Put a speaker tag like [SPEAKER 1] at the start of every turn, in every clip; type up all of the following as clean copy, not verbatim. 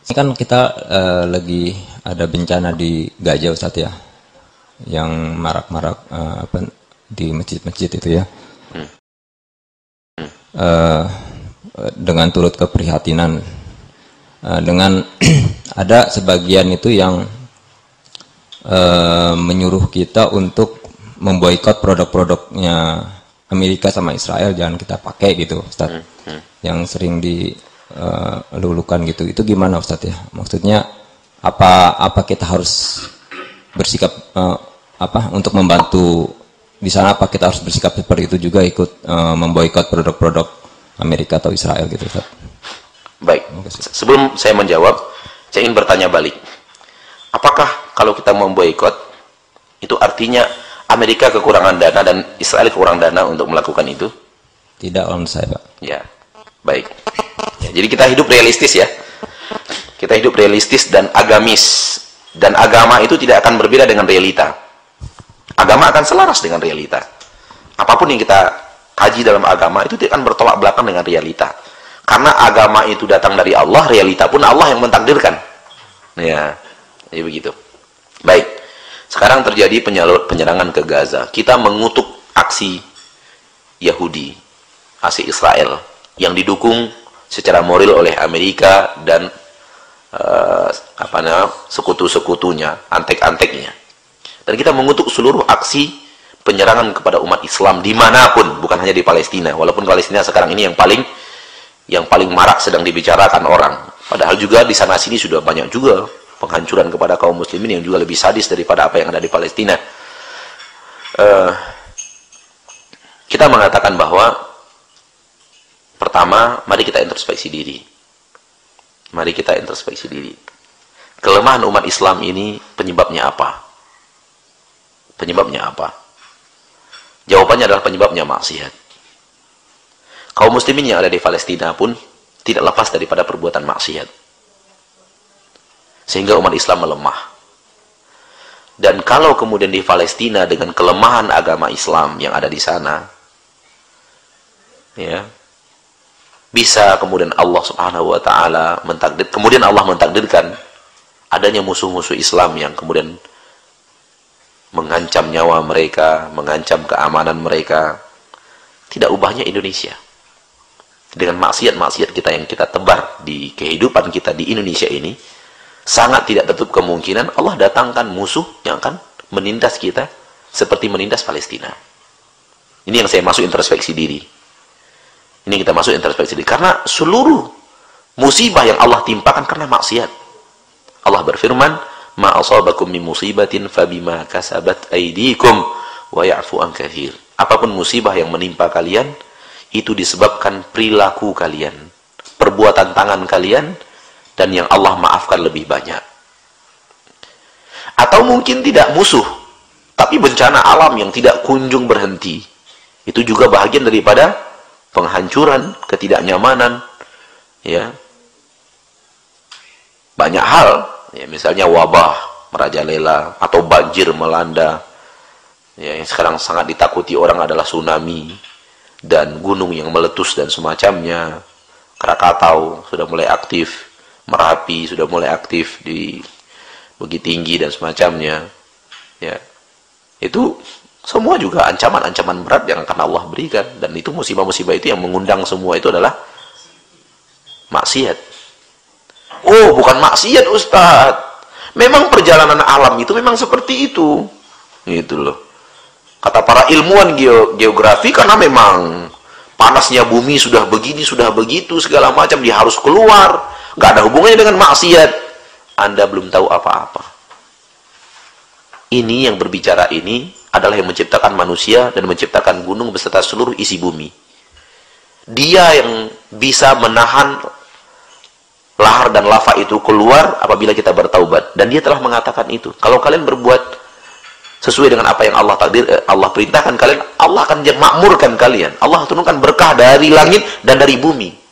[SPEAKER 1] Ini kan kita lagi ada bencana di Gaza Ustadz ya, yang marak-marak di masjid-masjid itu ya. Dengan turut keprihatinan, dengan ada sebagian itu yang menyuruh kita untuk memboikot produk-produknya Amerika sama Israel, jangan kita pakai gitu Ustadz. Yang sering dilulukan gitu, itu gimana Ustadz ya? Maksudnya apa kita harus bersikap untuk membantu di sana, apa kita harus bersikap seperti itu juga, ikut memboikot produk-produk Amerika atau Israel gitu Ustadz?
[SPEAKER 2] Baik, sebelum saya menjawab, saya ingin bertanya balik. Apakah kalau kita memboikot itu artinya Amerika kekurangan dana dan Israel kekurangan dana untuk melakukan itu?
[SPEAKER 1] Tidak, menurut saya Pak.
[SPEAKER 2] Ya, baik. Ya, jadi kita hidup realistis ya. Kita hidup realistis dan agamis. Dan agama itu tidak akan berbeda dengan realita. Agama akan selaras dengan realita. Apapun yang kita kaji dalam agama itu tidak akan bertolak belakang dengan realita. Karena agama itu datang dari Allah, realita pun Allah yang mentakdirkan. Ya, jadi begitu. Baik. Sekarang terjadi penyerangan ke Gaza. Kita mengutuk aksi Yahudi, aksi Israel yang didukung secara moral oleh Amerika dan sekutu-sekutunya, antek-anteknya. Dan kita mengutuk seluruh aksi penyerangan kepada umat Islam dimanapun, bukan hanya di Palestina. Walaupun Palestina sekarang ini yang paling marak sedang dibicarakan orang. Padahal juga di sana sini sudah banyak juga penghancuran kepada kaum muslimin yang juga lebih sadis daripada apa yang ada di Palestina. Kita mengatakan bahwa pertama, mari kita introspeksi diri. Mari kita introspeksi diri. Kelemahan umat Islam ini penyebabnya apa? Penyebabnya apa? Jawabannya adalah penyebabnya maksiat. Kaum muslimin yang ada di Palestina pun tidak lepas daripada perbuatan maksiat. Sehingga umat Islam melemah. Dan kalau kemudian di Palestina dengan kelemahan agama Islam yang ada di sana, ya, bisa kemudian Allah Subhanahu wa taala mentakdirkan adanya musuh-musuh Islam yang kemudian mengancam nyawa mereka, mengancam keamanan mereka. Tidak ubahnya Indonesia. Dengan maksiat-maksiat kita yang kita tebar di kehidupan kita di Indonesia ini, sangat tidak tertutup kemungkinan Allah datangkan musuh yang akan menindas kita seperti menindas Palestina. Ini yang saya masuk introspeksi diri. Ini kita masuk introspeksi diri. Karena seluruh musibah yang Allah timpakan karena maksiat. Allah berfirman, "Ma asabakum min musibatin fabima kasabat aydikum wa ya'fu an katsir." Apapun musibah yang menimpa kalian, itu disebabkan perilaku kalian, perbuatan tangan kalian, dan yang Allah maafkan lebih banyak. Atau mungkin tidak musuh, tapi bencana alam yang tidak kunjung berhenti. Itu juga bahagian daripada penghancuran, ketidaknyamanan, ya. Banyak hal, ya, misalnya wabah merajalela atau banjir melanda. Ya, yang sekarang sangat ditakuti orang adalah tsunami dan gunung yang meletus dan semacamnya. Krakatau sudah mulai aktif, Merapi sudah mulai aktif di Bukit Tinggi dan semacamnya. Ya. Itu semua juga ancaman-ancaman berat yang akan Allah berikan, dan itu musibah-musibah itu yang mengundang semua itu adalah maksiat. Oh, bukan maksiat Ustadz. Memang perjalanan alam itu memang seperti itu. Gitu loh. Kata para ilmuwan geografi, karena memang panasnya bumi sudah begini, sudah begitu, segala macam, dia harus keluar. Gak ada hubungannya dengan maksiat. Anda belum tahu apa-apa. Ini yang berbicara ini adalah yang menciptakan manusia dan menciptakan gunung beserta seluruh isi bumi. Dia yang bisa menahan lahar dan lava itu keluar apabila kita bertaubat. Dan dia telah mengatakan itu. Kalau kalian berbuat sesuai dengan apa yang Allah perintahkan kalian, Allah akan makmurkan kalian. Allah turunkan berkah dari langit dan dari bumi.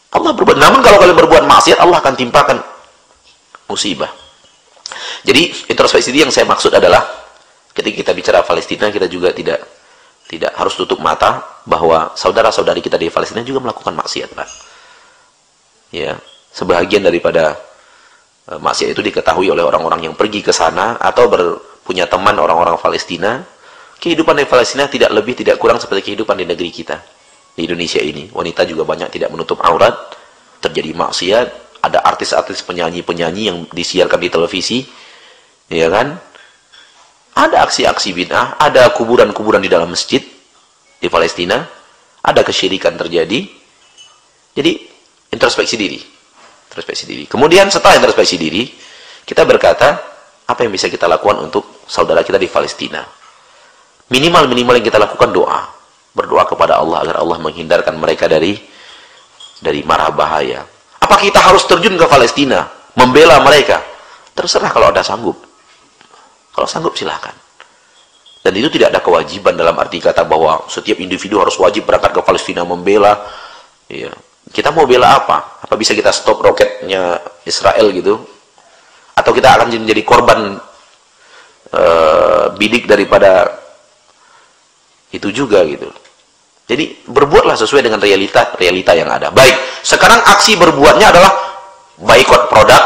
[SPEAKER 2] Allah berbuat. Namun kalau kalian berbuat maksiat, Allah akan timpakan musibah. Jadi introspeksi yang saya maksud adalah ketika kita bicara Palestina, kita juga tidak harus tutup mata bahwa saudara-saudari kita di Palestina juga melakukan maksiat, Pak. Ya, sebahagian daripada maksiat itu diketahui oleh orang-orang yang pergi ke sana atau punya teman orang-orang Palestina, kehidupan di Palestina tidak lebih tidak kurang seperti kehidupan di negeri kita. Di Indonesia ini, wanita juga banyak tidak menutup aurat, terjadi maksiat, ada artis-artis penyanyi-penyanyi yang disiarkan di televisi, ya kan? Ada aksi-aksi bid'ah, ada kuburan-kuburan di dalam masjid di Palestina, ada kesyirikan terjadi. Jadi introspeksi diri. Kemudian setelah introspeksi diri, kita berkata, apa yang bisa kita lakukan untuk saudara kita di Palestina? Minimal yang kita lakukan doa. Berdoa kepada Allah agar Allah menghindarkan mereka dari mara bahaya. Apa kita harus terjun ke Palestina, membela mereka? Terserah kalau Anda sanggup. Kalau sanggup silahkan. Dan itu tidak ada kewajiban dalam arti kata bahwa setiap individu harus wajib berangkat ke Palestina membela. Ya. Kita mau bela apa? Apa bisa kita stop roketnya Israel gitu? Atau kita akan menjadi korban bidik daripada itu juga gitu. Jadi berbuatlah sesuai dengan realita yang ada. Baik, sekarang aksi berbuatnya adalah boikot produk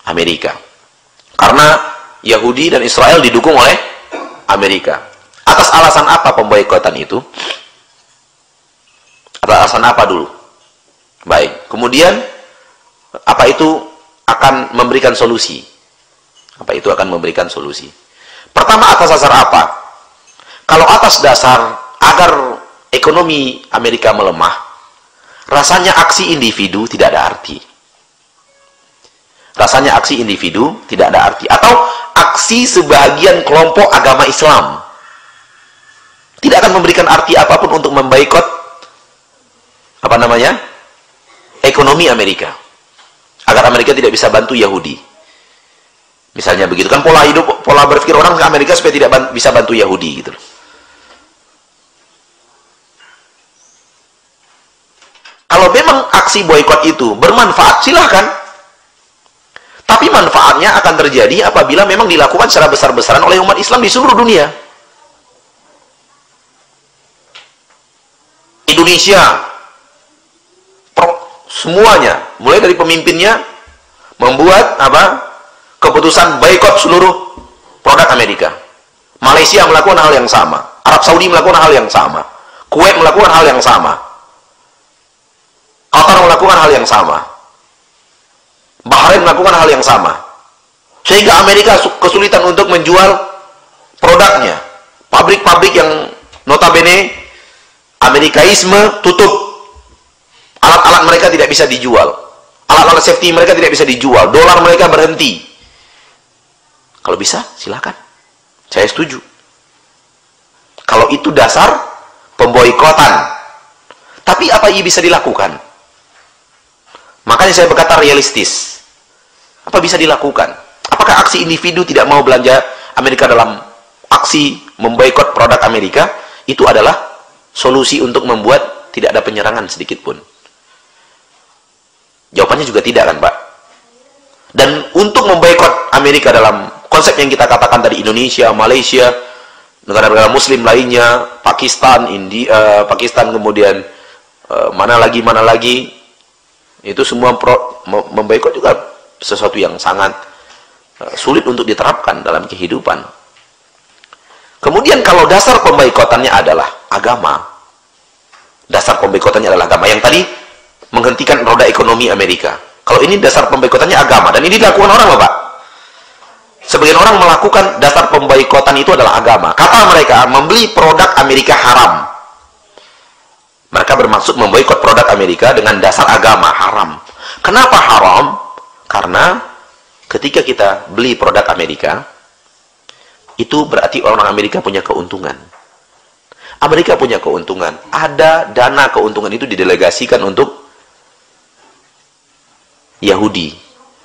[SPEAKER 2] Amerika. Karena Yahudi dan Israel didukung oleh Amerika. Atas alasan apa pemboikotan itu? Atas alasan apa dulu? Baik, kemudian apa itu akan memberikan solusi? Apa itu akan memberikan solusi? Pertama, atas dasar apa? Kalau atas dasar agar ekonomi Amerika melemah, rasanya aksi individu tidak ada arti. Rasanya aksi individu tidak ada arti. Atau aksi sebagian kelompok agama Islam tidak akan memberikan arti apapun untuk memboikot ekonomi Amerika, agar Amerika tidak bisa bantu Yahudi. Misalnya begitu kan pola berpikir orang ke Amerika supaya tidak bisa bantu Yahudi gitu. Kalau memang aksi boikot itu bermanfaat, silahkan. Tapi manfaatnya akan terjadi apabila memang dilakukan secara besar-besaran oleh umat Islam di seluruh dunia. Indonesia, semuanya, mulai dari pemimpinnya, membuat keputusan boikot seluruh produk Amerika. Malaysia melakukan hal yang sama. Arab Saudi melakukan hal yang sama. Kuwait melakukan hal yang sama. Qatar melakukan hal yang sama. Bahrain melakukan hal yang sama. Sehingga Amerika kesulitan untuk menjual produknya. Pabrik-pabrik yang notabene Amerikaisme tutup. Alat-alat mereka tidak bisa dijual. Alat-alat safety mereka tidak bisa dijual. Dolar mereka berhenti. Kalau bisa, silakan. Saya setuju. Kalau itu dasar pemboikotan. Tapi apa yang bisa dilakukan? Makanya saya berkata realistis. Apa bisa dilakukan? Apakah aksi individu tidak mau belanja Amerika dalam aksi memboikot produk Amerika itu adalah solusi untuk membuat tidak ada penyerangan sedikit pun? Jawabannya juga tidak kan, Pak? Dan untuk memboikot Amerika dalam konsep yang kita katakan tadi, Indonesia, Malaysia, negara-negara Muslim lainnya, Pakistan, India, Pakistan kemudian mana lagi, itu semua memboikot juga sesuatu yang sangat sulit untuk diterapkan dalam kehidupan. Kemudian kalau dasar pemboikotannya adalah agama, yang tadi menghentikan roda ekonomi Amerika. Kalau ini dasar pemboikotannya agama, dan ini dilakukan orang, Bapak. Sebagian orang melakukan dasar pemboikotan itu adalah agama. Kata mereka, membeli produk Amerika haram. Mereka bermaksud memboikot produk Amerika dengan dasar agama, haram. Kenapa haram? Karena ketika kita beli produk Amerika, itu berarti orang Amerika punya keuntungan. Amerika punya keuntungan. Ada dana keuntungan itu didelegasikan untuk Yahudi.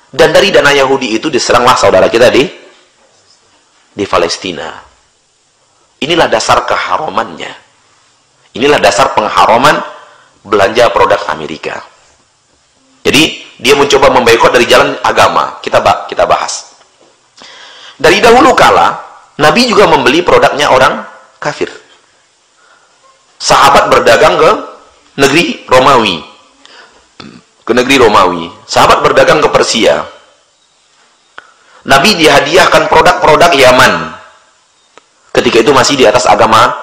[SPEAKER 2] Dan dari dana Yahudi itu diseranglah saudara kita di Palestina. Inilah dasar keharamannya. Inilah dasar pengharaman belanja produk Amerika. Jadi dia mencoba memboikot dari jalan agama. Kita bahas. Dari dahulu kala Nabi juga membeli produknya orang kafir. Sahabat berdagang ke negeri Romawi. ke negeri Romawi. Sahabat berdagang ke Persia. Nabi dihadiahkan produk-produk Yaman. Ketika itu masih di atas agama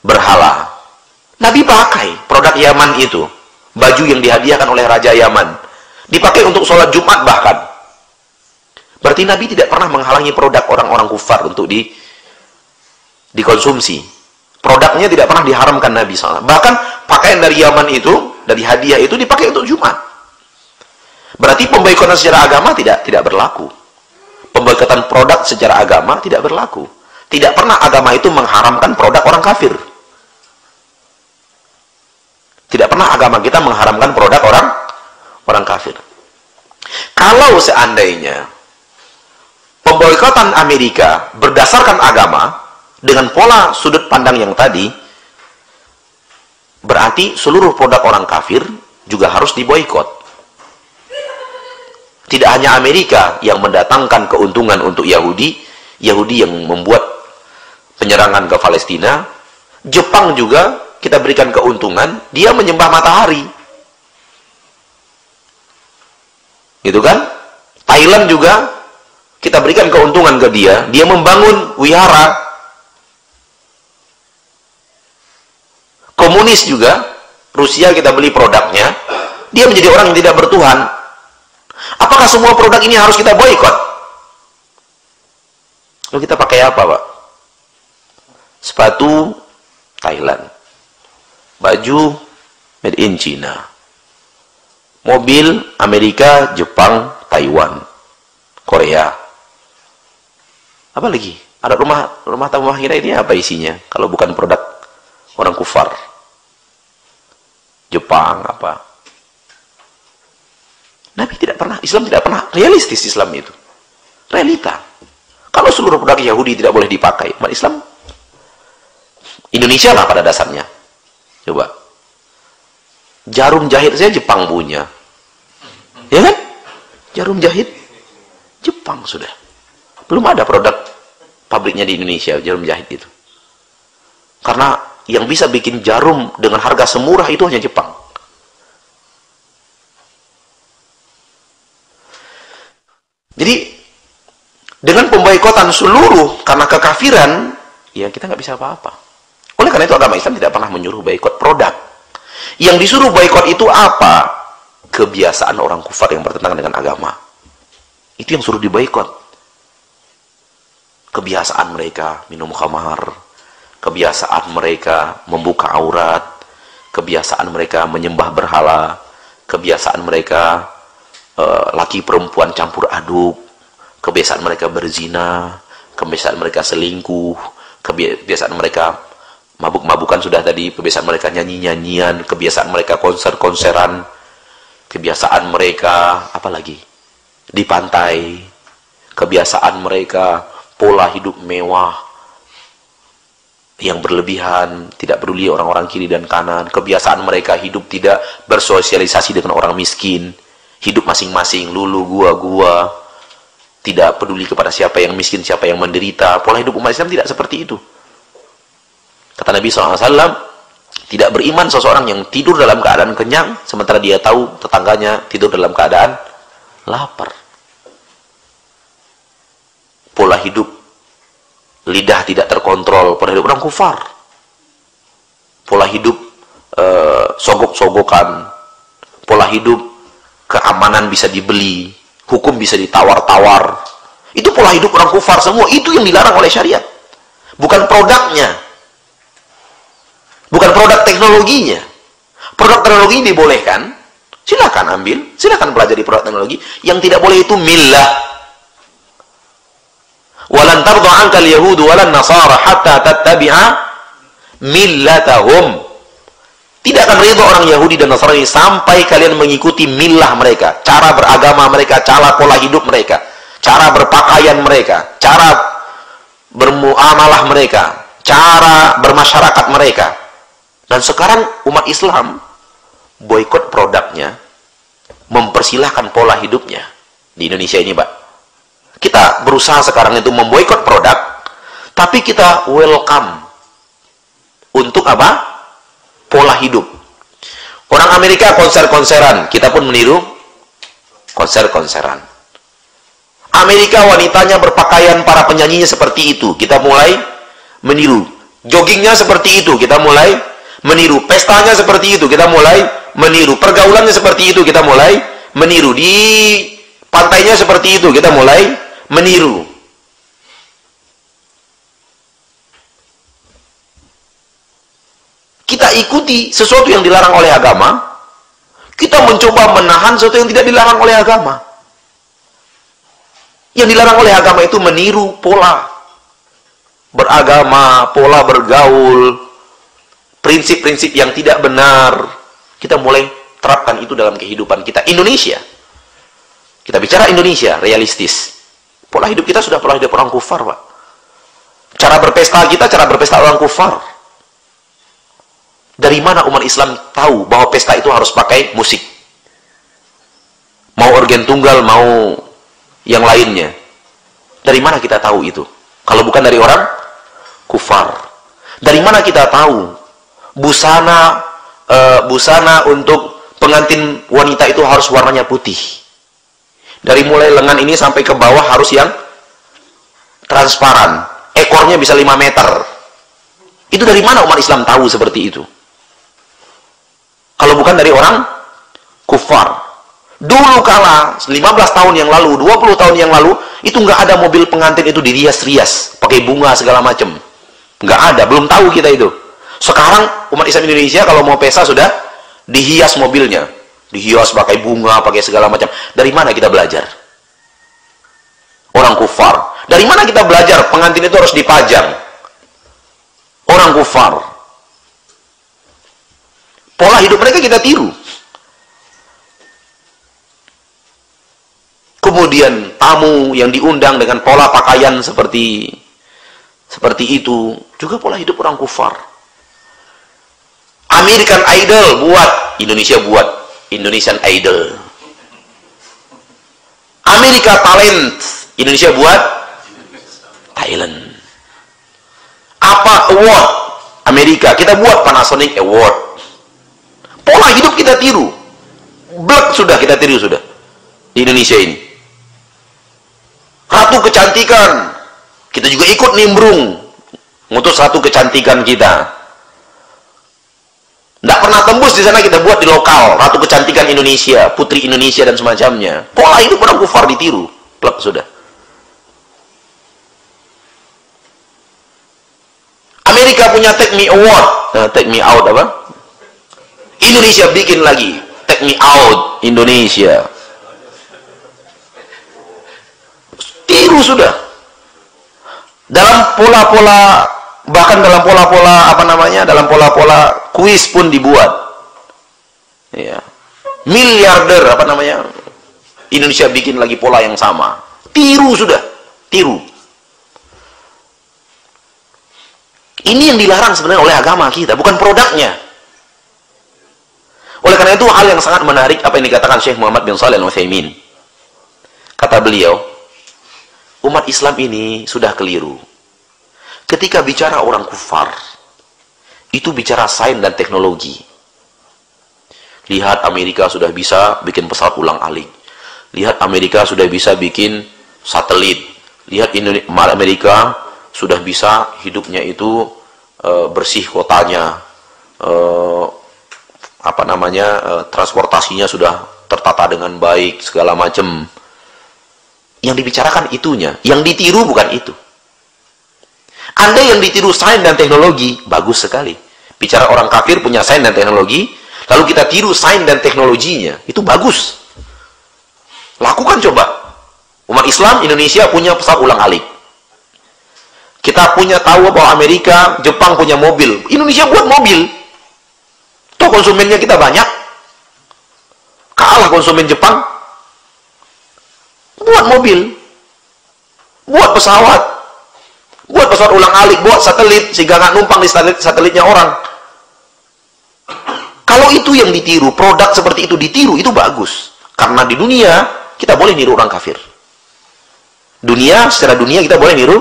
[SPEAKER 2] berhala. Nabi pakai produk Yaman itu. Baju yang dihadiahkan oleh Raja Yaman. Dipakai untuk sholat Jumat bahkan. Berarti Nabi tidak pernah menghalangi produk orang-orang kufar untuk dikonsumsi. Produknya tidak pernah diharamkan Nabi SAW. Bahkan pakaian dari Yaman itu, dari hadiah itu dipakai untuk Jumat. Berarti pemboikotan secara agama tidak berlaku. Pemboikotan produk secara agama tidak berlaku. Tidak pernah agama itu mengharamkan produk orang kafir. Tidak pernah agama kita mengharamkan produk orang kafir. Kalau seandainya pemboikotan Amerika berdasarkan agama dengan pola sudut pandang yang tadi, berarti seluruh produk orang kafir juga harus diboikot. Tidak hanya Amerika yang mendatangkan keuntungan untuk Yahudi yang membuat penyerangan ke Palestina, Jepang juga kita berikan keuntungan, dia menyembah matahari. Gitu kan? Thailand juga kita berikan keuntungan ke dia membangun wihara. Komunis juga, Rusia kita beli produknya, dia menjadi orang yang tidak bertuhan. Apakah semua produk ini harus kita boikot? Lalu kita pakai apa, Pak? Sepatu Thailand, baju made in China, mobil Amerika, Jepang, Taiwan, Korea. Apa lagi? Ada rumah tangga kita ini apa isinya? Kalau bukan produk orang kufar, Jepang apa? Nabi tidak pernah, Islam tidak pernah realistis. Islam itu realita. Kalau seluruh produk Yahudi tidak boleh dipakai, umat Islam Indonesia lah pada dasarnya. Coba, jarum jahit saya Jepang punya, ya kan? Jarum jahit Jepang sudah. Belum ada produk pabriknya di Indonesia jarum jahit itu. Karena yang bisa bikin jarum dengan harga semurah itu hanya Jepang. Jadi dengan pemboikotan seluruh karena kekafiran, ya kita nggak bisa apa-apa. Oleh karena itu agama Islam tidak pernah menyuruh boikot produk. Yang disuruh boikot itu apa? Kebiasaan orang kufar yang bertentangan dengan agama. Itu yang suruh diboikot. Kebiasaan mereka minum khamar, kebiasaan mereka membuka aurat, kebiasaan mereka menyembah berhala, kebiasaan mereka laki perempuan campur aduk, kebiasaan mereka berzina, kebiasaan mereka selingkuh, kebiasaan mereka mabuk-mabukan sudah tadi, kebiasaan mereka nyanyi-nyanyian, kebiasaan mereka konser-konseran, kebiasaan mereka apa lagi? Di pantai, kebiasaan mereka pola hidup mewah yang berlebihan, tidak peduli orang-orang kiri dan kanan, kebiasaan mereka hidup tidak bersosialisasi dengan orang miskin, hidup masing-masing, lulu gua, tidak peduli kepada siapa yang miskin, siapa yang menderita. Pola hidup umat Islam tidak seperti itu. Kata Nabi SAW, tidak beriman seseorang yang tidur dalam keadaan kenyang, sementara dia tahu tetangganya tidur dalam keadaan lapar. Pola hidup lidah tidak terkontrol, pola hidup orang kufar. Pola hidup sogok-sogokan, pola hidup keamanan bisa dibeli, hukum bisa ditawar-tawar. Itu pola hidup orang kufar semua. Itu yang dilarang oleh syariat. Bukan produknya. Bukan produk teknologinya. Produk teknologi dibolehkan. Silakan ambil. Silakan pelajari produk teknologi. Yang tidak boleh itu millah. Walan tarda ankal yahudu walan nasara hatta tattabi'a millatahum. Tidak akan ridho orang Yahudi dan Nasrani sampai kalian mengikuti millah mereka, cara beragama mereka, cara pola hidup mereka, cara berpakaian mereka, cara bermuamalah mereka, cara bermasyarakat mereka. Dan sekarang umat Islam boikot produknya, mempersilahkan pola hidupnya. Di Indonesia ini, Pak, kita berusaha sekarang itu memboikot produk, tapi kita welcome untuk apa? Pola hidup. Orang Amerika konser-konseran, kita pun meniru konser-konseran. Amerika wanitanya berpakaian, para penyanyinya seperti itu, kita mulai meniru. Joggingnya seperti itu, kita mulai meniru. Pestanya seperti itu, kita mulai meniru. Pergaulannya seperti itu, kita mulai meniru. Di pantainya seperti itu, kita mulai meniru. Kita ikuti sesuatu yang dilarang oleh agama, kita mencoba menahan sesuatu yang tidak dilarang oleh agama. Yang dilarang oleh agama itu meniru pola beragama, pola bergaul, prinsip-prinsip yang tidak benar. Kita mulai terapkan itu dalam kehidupan kita. Indonesia, kita bicara Indonesia, realistis. Pola hidup kita sudah pola hidup orang kufar, Pak. Cara berpesta kita, cara berpesta orang kufar. Dari mana umat Islam tahu bahwa pesta itu harus pakai musik? Mau organ tunggal, mau yang lainnya. Dari mana kita tahu itu? Kalau bukan dari orang kufar. Dari mana kita tahu busana untuk pengantin wanita itu harus warnanya putih? Dari mulai lengan ini sampai ke bawah harus yang transparan. Ekornya bisa 5 meter. Itu dari mana umat Islam tahu seperti itu? Kalau bukan dari orang kufar. Dulu kala 15 tahun yang lalu, 20 tahun yang lalu, itu nggak ada mobil pengantin itu dirias-rias pakai bunga segala macam. Nggak ada, belum tahu kita itu. Sekarang umat Islam Indonesia kalau mau pesta sudah dihias mobilnya, dihias pakai bunga, pakai segala macam. Dari mana kita belajar? Orang kufar. Dari mana kita belajar pengantin itu harus dipajang? Orang kufar. Pola hidup mereka kita tiru. Kemudian tamu yang diundang dengan pola pakaian seperti itu juga pola hidup orang kufar. American Idol buat, Indonesia buat Indonesian Idol. Amerika Talent, Indonesia buat Thailand. Apa award Amerika, kita buat Panasonic Award. Pola hidup kita tiru. Blek sudah kita tiru sudah di Indonesia ini. Ratu kecantikan, kita juga ikut nimbrung ngutus ratu kecantikan kita. Tidak pernah tembus di sana, kita buat di lokal ratu kecantikan Indonesia, putri Indonesia dan semacamnya. Pola hidup orang kufar ditiru. Blek sudah. Amerika punya Take Me Award, Take Me Out apa? Indonesia bikin lagi Take Me Out Indonesia. Tiru sudah. Dalam pola-pola, bahkan dalam pola-pola dalam pola-pola kuis pun dibuat. Ya. Miliarder Indonesia bikin lagi pola yang sama. Tiru sudah, tiru. Ini yang dilarang sebenarnya oleh agama kita, bukan produknya. Oleh karena itu hal yang sangat menarik apa yang dikatakan Syekh Muhammad bin Shalih Al-Utsaimin. Kata beliau, umat Islam ini sudah keliru. Ketika bicara orang kufar, itu bicara sains dan teknologi. Lihat Amerika sudah bisa bikin pesawat ulang-alik. Lihat Amerika sudah bisa bikin satelit. Lihat Amerika sudah bisa hidupnya itu bersih kotanya. Transportasinya sudah tertata dengan baik, segala macam. Yang dibicarakan itunya, yang ditiru bukan itu. Anda yang ditiru sains dan teknologi, bagus sekali. Bicara orang kafir punya sains dan teknologi, lalu kita tiru sains dan teknologinya, itu bagus. Lakukan coba. Umat Islam Indonesia punya pesawat ulang-alik. Kita punya tahu bahwa Amerika, Jepang punya mobil. Indonesia buat mobil. Toh konsumennya kita banyak. Kalah konsumen Jepang. Buat mobil. Buat pesawat. Buat pesawat ulang-alik, buat satelit sehingga nggak numpang di satelitnya orang. Kalau itu yang ditiru, produk seperti itu ditiru, itu bagus. Karena di dunia kita boleh niru orang kafir. Secara dunia kita boleh niru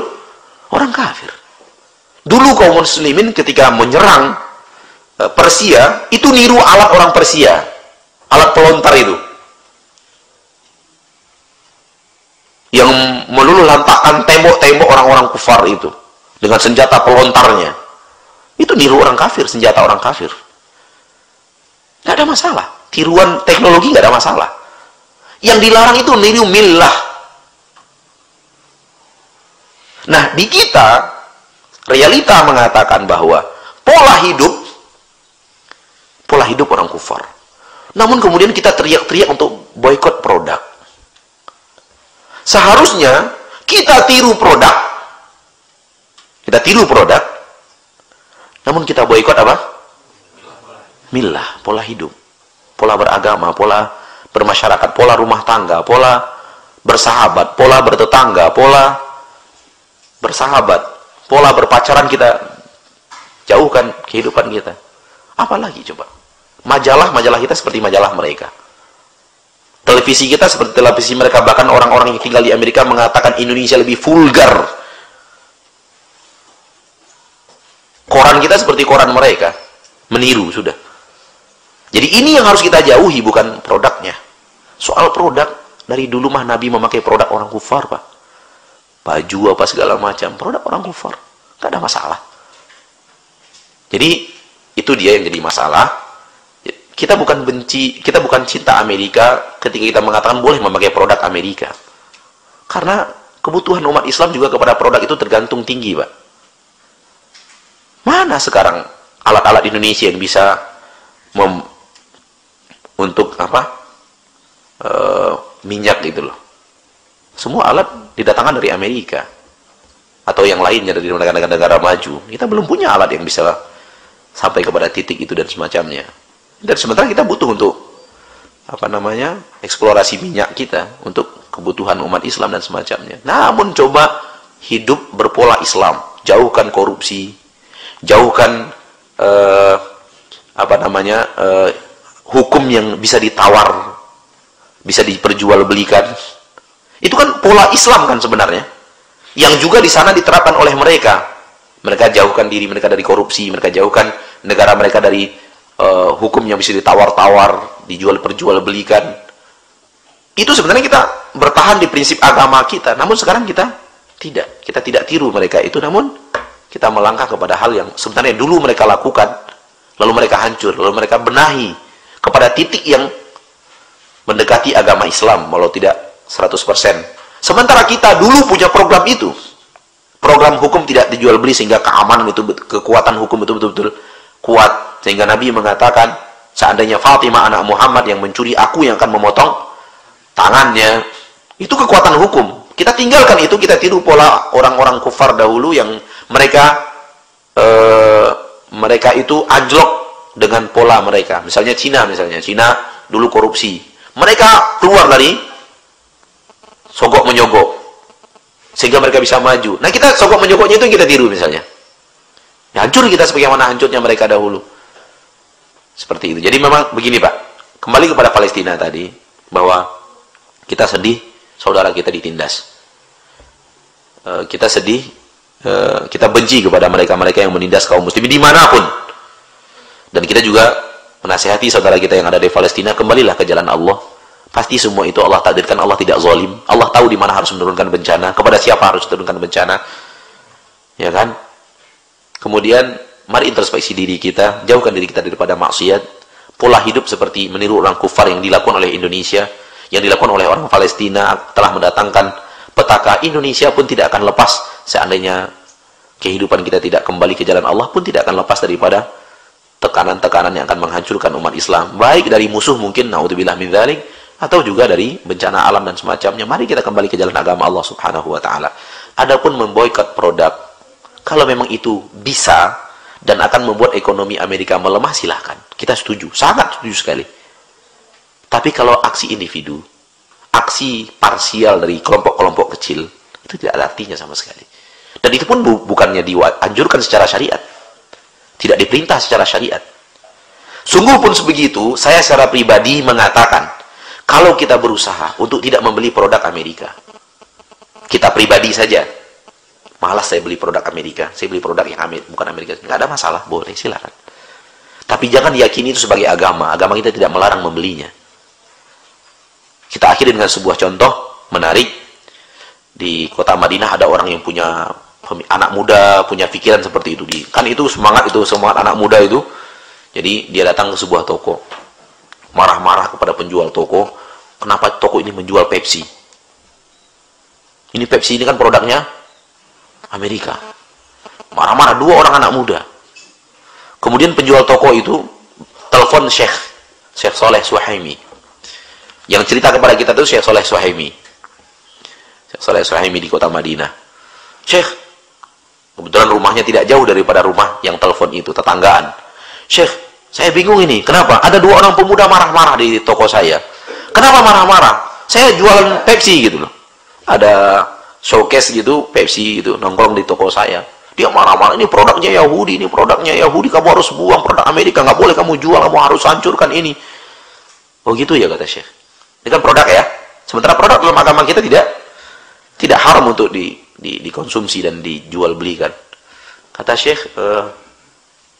[SPEAKER 2] orang kafir. Dulu kaum muslimin ketika menyerang Persia itu niru alat orang Persia, alat pelontar itu yang meluluh lantakkan tembok-tembok orang-orang kufar itu dengan senjata pelontarnya. Itu niru orang kafir, senjata orang kafir. Nggak ada masalah, tiruan teknologi nggak ada masalah. Yang dilarang itu niru millah. Nah, di kita realita mengatakan bahwa pola hidup orang kufar. Namun kemudian kita teriak-teriak untuk boikot produk. Seharusnya kita tiru produk. Kita tiru produk. Namun kita boikot apa? Millah, pola hidup. Pola beragama, pola bermasyarakat, pola rumah tangga, pola bersahabat, pola bertetangga, pola bersahabat, pola berpacaran kita jauhkan kehidupan kita. Apalagi coba? Majalah kita seperti majalah mereka. Televisi kita seperti televisi mereka. Bahkan orang-orang yang tinggal di Amerika mengatakan Indonesia lebih vulgar. Koran kita seperti koran mereka. Meniru sudah. Jadi ini yang harus kita jauhi, bukan produknya. Soal produk, dari dulu mah Nabi memakai produk orang kufar, Pak. Baju apa segala macam, produk orang kufar. Gak ada masalah. Jadi itu dia yang jadi masalah. Kita bukan benci, kita bukan cinta Amerika ketika kita mengatakan boleh memakai produk Amerika. Karena kebutuhan umat Islam juga kepada produk itu tergantung tinggi, Pak. Mana sekarang alat-alat Indonesia yang bisa untuk apa? Minyak gitu loh. Semua alat didatangkan dari Amerika atau yang lainnya dari negara-negara maju. Kita belum punya alat yang bisa sampai kepada titik itu dan semacamnya. Dan sementara kita butuh untuk apa namanya, eksplorasi minyak kita untuk kebutuhan umat Islam dan semacamnya. Namun coba hidup berpola Islam, jauhkan korupsi, jauhkan apa namanya, hukum yang bisa ditawar, bisa diperjualbelikan. Itu kan pola Islam kan sebenarnya, yang juga di sana diterapkan oleh mereka. Mereka jauhkan diri mereka dari korupsi, mereka jauhkan negara mereka dari hukum yang bisa ditawar-tawar, dijual-perjualbelikan. Itu sebenarnya kita bertahan di prinsip agama kita. Namun sekarang kita tidak tiru mereka itu, namun kita melangkah kepada hal yang sebenarnya dulu mereka lakukan, lalu mereka hancur, lalu mereka benahi kepada titik yang mendekati agama Islam, walau tidak 100%. Sementara kita dulu punya program itu. Program hukum tidak dijual beli sehingga keamanan itu, kekuatan hukum itu betul-betul kuat. Sehingga Nabi mengatakan, seandainya Fatimah anak Muhammad yang mencuri, aku yang akan memotong tangannya. Itu kekuatan hukum. Kita tinggalkan itu, kita tiru pola orang-orang kufar dahulu yang mereka itu anjlok dengan pola mereka. Misalnya Cina dulu korupsi. Mereka keluar dari sogok menyogok sehingga mereka bisa maju. Nah, kita sogok menyogoknya itu yang kita tiru misalnya. Ya, hancur kita sebagaimana hancurnya mereka dahulu. Seperti itu. Jadi memang begini, Pak. Kembali kepada Palestina tadi, bahwa kita sedih saudara kita ditindas. Kita sedih, kita benci kepada mereka-mereka yang menindas kaum muslimin dimanapun. Dan kita juga menasihati saudara kita yang ada di Palestina, kembalilah ke jalan Allah. Pasti semua itu Allah takdirkan, Allah tidak zalim. Allah tahu di mana harus menurunkan bencana, kepada siapa harus menurunkan bencana. Ya kan? Kemudian mari introspeksi diri kita, jauhkan diri kita daripada maksiat. Pola hidup seperti meniru orang kufar yang dilakukan oleh Indonesia, yang dilakukan oleh orang Palestina, telah mendatangkan petaka. Indonesia pun tidak akan lepas seandainya kehidupan kita tidak kembali ke jalan Allah, pun tidak akan lepas daripada tekanan-tekanan yang akan menghancurkan umat Islam, baik dari musuh mungkin, naudzubillah min dzalik, atau juga dari bencana alam dan semacamnya. Mari kita kembali ke jalan agama Allah Subhanahu wa taala. Adapun memboikot produk, kalau memang itu bisa dan akan membuat ekonomi Amerika melemah, silahkan. Kita setuju, sangat setuju sekali. Tapi kalau aksi individu, aksi parsial dari kelompok-kelompok kecil, itu tidak ada artinya sama sekali. Dan itu pun bukannya dianjurkan secara syariat. Tidak diperintah secara syariat. Sungguh pun sebegitu, saya secara pribadi mengatakan, kalau kita berusaha untuk tidak membeli produk Amerika, kita pribadi saja, malas saya beli produk Amerika, saya beli produk yang bukan Amerika, nggak ada masalah, boleh, silakan. Tapi jangan yakini itu sebagai agama. Agama kita tidak melarang membelinya. Kita akhiri dengan sebuah contoh menarik. Di kota Madinah ada orang yang punya anak muda, punya pikiran seperti itu. Kan itu semangat anak muda itu. Jadi dia datang ke sebuah toko. Marah-marah kepada penjual toko. Kenapa toko ini menjual Pepsi? Ini Pepsi ini kan produknya Amerika. Marah-marah dua orang anak muda. Kemudian penjual toko itu telepon Syekh Saleh Suhaimi. Yang cerita kepada kita itu Syekh Saleh Suhaimi. Syekh Saleh Suhaimi di kota Madinah. Syekh, kebetulan rumahnya tidak jauh daripada rumah yang telepon itu, tetanggaan. Syekh, saya bingung ini. Kenapa? Ada dua orang pemuda marah-marah di toko saya. Kenapa marah-marah? Saya jualan Pepsi gitu loh. Ada showcase gitu, Pepsi gitu, nongkrong di toko saya. Dia marah-marah, ini produknya Yahudi, kamu harus buang produk Amerika, nggak boleh kamu jual, kamu harus hancurkan ini. Oh gitu ya, kata Syekh. Ini kan produk ya. Sementara produk dalam agama kita tidak haram untuk dikonsumsi dan dijual belikan. Kata Syekh,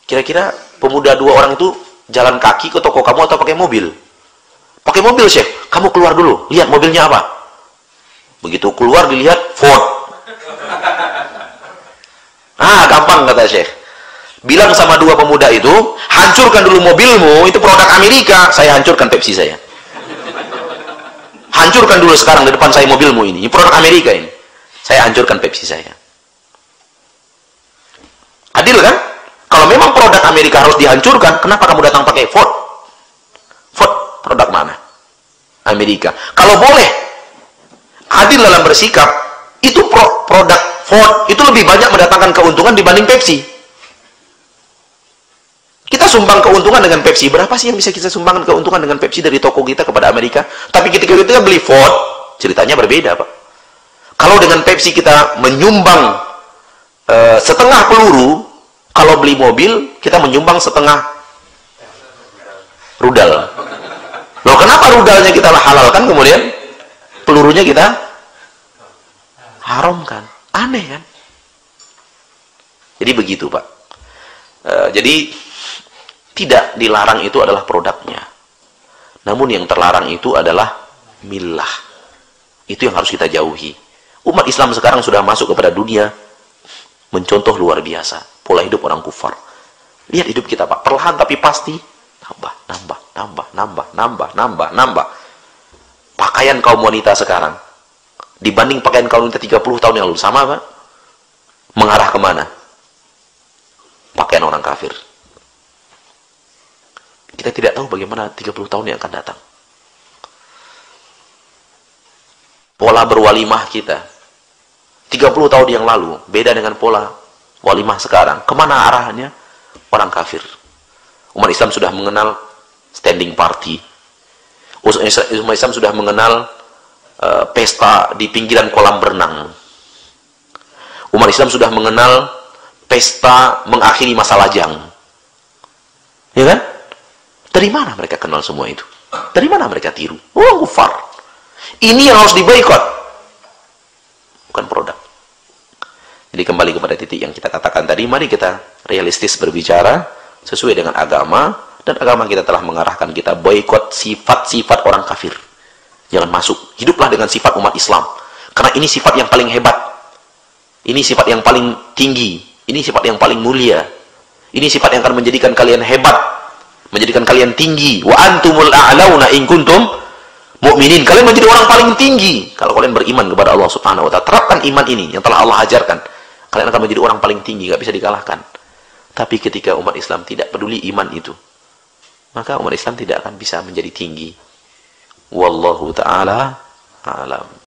[SPEAKER 2] kira-kira pemuda dua orang itu jalan kaki ke toko kamu atau pakai mobil? Pakai mobil, Syekh. Kamu keluar dulu, lihat mobilnya apa. Begitu keluar dilihat Ford. Gampang, kata Syekh. Bilang sama dua pemuda itu, hancurkan dulu mobilmu, itu produk Amerika. Saya hancurkan Pepsi saya. Hancurkan dulu sekarang di depan saya mobilmu ini produk Amerika ini. Saya hancurkan Pepsi saya. Adil kan? Kalau memang produk Amerika harus dihancurkan, kenapa kamu datang pakai Ford? Ford produk mana? Amerika. Kalau boleh adil dalam bersikap, itu produk Ford itu lebih banyak mendatangkan keuntungan dibanding Pepsi. Kita sumbang keuntungan dengan Pepsi. Berapa sih yang bisa kita sumbangkan keuntungan dengan Pepsi dari toko kita kepada Amerika? Tapi ketika kita beli Ford, ceritanya berbeda, Pak. Kalau dengan Pepsi kita menyumbang setengah peluru, kalau beli mobil, kita menyumbang setengah rudal. Loh, kenapa rudalnya kita halalkan, kemudian pelurunya kita haramkan? Aneh kan? Jadi begitu, Pak. Jadi tidak dilarang itu adalah produknya. Namun yang terlarang itu adalah millah. Itu yang harus kita jauhi. Umat Islam sekarang sudah masuk kepada dunia mencontoh luar biasa pola hidup orang kufar. Lihat hidup kita, Pak. Perlahan tapi pasti nambah. Pakaian kaum wanita sekarang dibanding pakaian kaum wanita 30 tahun yang lalu sama, Pak? Mengarah kemana? Pakaian orang kafir. Kita tidak tahu bagaimana 30 tahun yang akan datang. Pola berwalimah kita 30 tahun yang lalu beda dengan pola walimah sekarang. Kemana arahnya? Orang kafir. Umat Islam sudah mengenal standing party. Umat Islam sudah mengenal pesta di pinggiran kolam berenang. Umat Islam sudah mengenal pesta mengakhiri masa lajang. Ya kan? Dari mana mereka kenal semua itu? Dari mana mereka tiru? Oh, kufar. Ini yang harus diboikot. Bukan produk. Jadi kembali kepada titik yang kita katakan tadi, mari kita realistis berbicara sesuai dengan agama, dan agama kita telah mengarahkan kita boikot sifat-sifat orang kafir. Jangan masuk. Hiduplah dengan sifat umat Islam. Karena ini sifat yang paling hebat. Ini sifat yang paling tinggi. Ini sifat yang paling mulia. Ini sifat yang akan menjadikan kalian hebat. Menjadikan kalian tinggi. Wa antumul a'launa in kuntum mu'minin. Kalian menjadi orang paling tinggi kalau kalian beriman kepada Allah Subhanahu wa taala. Terapkan iman ini yang telah Allah ajarkan. Kalian akan menjadi orang paling tinggi, gak bisa dikalahkan. Tapi ketika umat Islam tidak peduli iman itu, maka umat Islam tidak akan bisa menjadi tinggi. Wallahu ta'ala a'lam.